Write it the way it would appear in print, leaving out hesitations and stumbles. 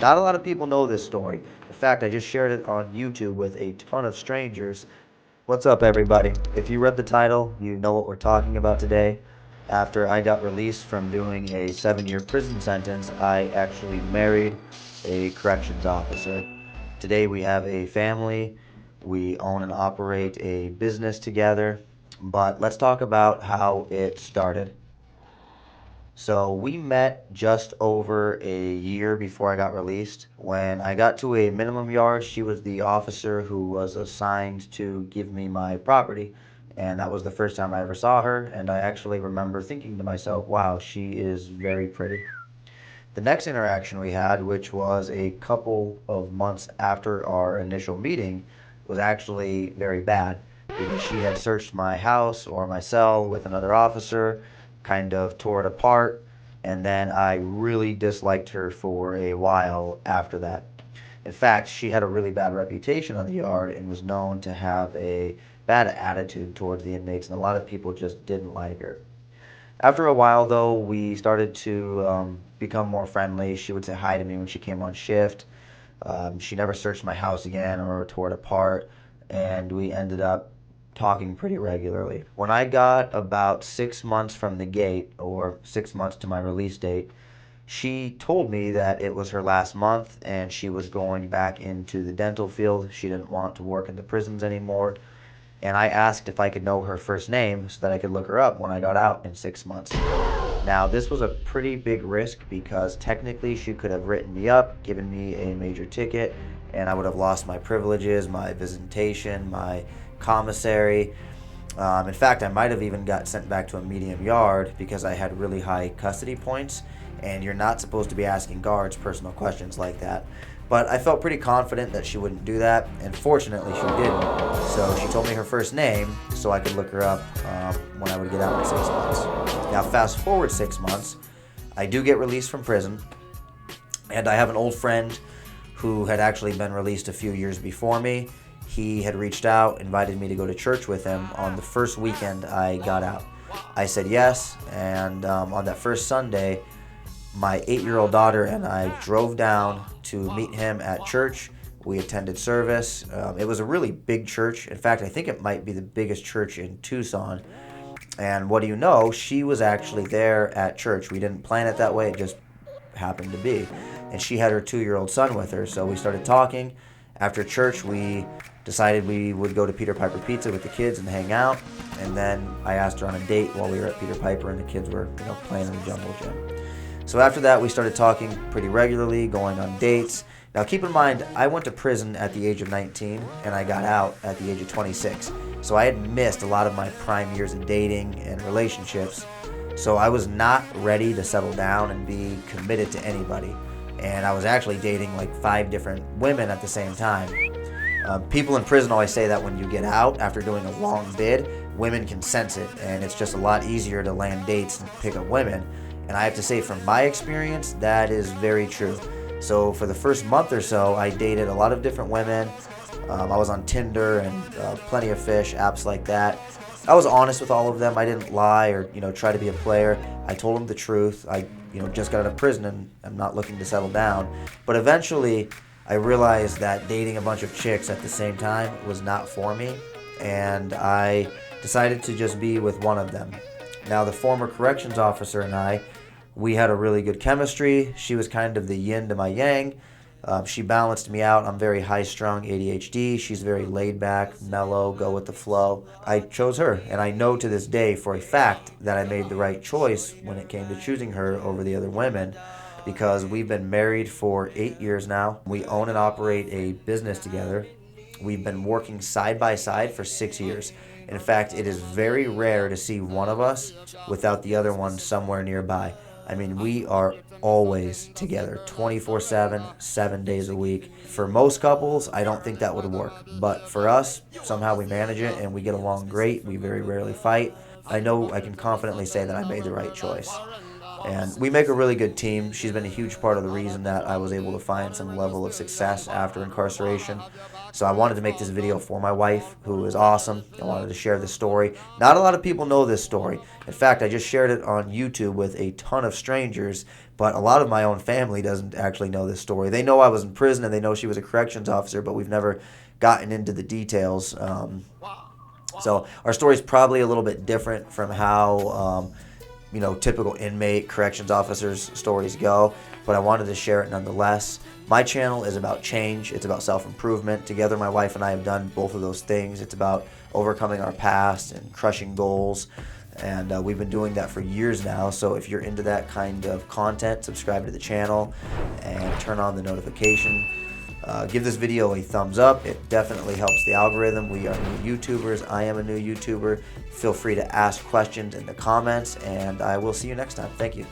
Not a lot of people know this story. In fact, I just shared it on YouTube with a ton of strangers. What's up, everybody? If you read the title, you know what we're talking about today. After I got released from doing a 7-year prison sentence, I actually married a corrections officer. Today we have a family. We own and operate a business together. But let's talk about how it started. So we met just over a year before I got released. When I got to a minimum yard, she was the officer who was assigned to give me my property. And that was the first time I ever saw her. And I actually remember thinking to myself, wow, she is very pretty. The next interaction we had, which was a couple of months after our initial meeting, was actually very bad because she had searched my house or my cell with another officer, kind of tore it apart, and then I really disliked her for a while after that. In fact, she had a really bad reputation on the yard and was known to have a bad attitude towards the inmates, and a lot of people just didn't like her. After a while, though, we started to become more friendly. She would say hi to me when she came on shift. She never searched my house again or tore it apart, and we ended up talking pretty regularly. When I got about 6 months from the gate, or 6 months to my release date, she told me that it was her last month and she was going back into the dental field. She didn't want to work in the prisons anymore, and I asked if I could know her first name so that I could look her up when I got out in 6 months. Now, this was a pretty big risk because technically she could have written me up, given me a major ticket, and I would have lost my privileges, my visitation, my commissary. In fact, I might have even got sent back to a medium yard because I had really high custody points, and you're not supposed to be asking guards personal questions like that. But I felt pretty confident that she wouldn't do that, and fortunately she didn't. So she told me her first name so I could look her up when I would get out in 6 months. Now, fast forward 6 months, I do get released from prison, and I have an old friend who had actually been released a few years before me. He had reached out, invited me to go to church with him on the first weekend I got out. I said yes, and on that first Sunday, my 8-year-old daughter and I drove down to meet him at church. We attended service. It was a really big church. In fact, I think it might be the biggest church in Tucson. And what do you know? She was actually there at church. We didn't plan it that way. It just happened to be. And she had her 2-year-old son with her. So we started talking. After church, we decided we would go to Peter Piper Pizza with the kids and hang out. And then I asked her on a date while we were at Peter Piper and the kids were, playing in the jungle gym. So after that, we started talking pretty regularly, going on dates. Now, keep in mind, I went to prison at the age of 19, and I got out at the age of 26. So I had missed a lot of my prime years of dating and relationships. So I was not ready to settle down and be committed to anybody. And I was actually dating like 5 different women at the same time. People in prison always say that when you get out after doing a long bid, women can sense it, and it's just a lot easier to land dates and pick up women. And I have to say, from my experience, that is very true. So for the first month or so, I dated a lot of different women. I was on Tinder and Plenty of Fish, apps like that. I was honest with all of them. I didn't lie or try to be a player. I told them the truth. I just got out of prison and I'm not looking to settle down. But eventually, I realized that dating a bunch of chicks at the same time was not for me, and I decided to just be with one of them. Now, the former corrections officer and I, we had a really good chemistry. She was kind of the yin to my yang. She balanced me out. I'm very high-strung ADHD. She's very laid-back, mellow, go with the flow. I chose her, and I know to this day for a fact that I made the right choice when it came to choosing her over the other women, because we've been married for 8 years now. We own and operate a business together. We've been working side by side for 6 years. In fact, it is very rare to see one of us without the other one somewhere nearby. I mean, we are always together, 24/7, 7 days a week. For most couples, I don't think that would work. But for us, somehow we manage it and we get along great. We very rarely fight. I know I can confidently say that I made the right choice. And we make a really good team. She's been a huge part of the reason that I was able to find some level of success after incarceration. So I wanted to make this video for my wife, who is awesome. I wanted to share this story. Not a lot of people know this story. In fact, I just shared it on YouTube with a ton of strangers, But a lot of my own family doesn't actually know this story. They know I was in prison and they know she was a corrections officer, but we've never gotten into the details. So our story is probably a little bit different from how typical inmate corrections officers stories go, but I wanted to share it nonetheless. My channel is about change. It's about self-improvement. Together, my wife and I have done both of those things. It's about overcoming our past and crushing goals, and we've been doing that for years now. So if you're into that kind of content, subscribe to the channel and turn on the notification. Give this video a thumbs up. It definitely helps the algorithm. We are new YouTubers. I am a new YouTuber. Feel free to ask questions in the comments, and I will see you next time. Thank you.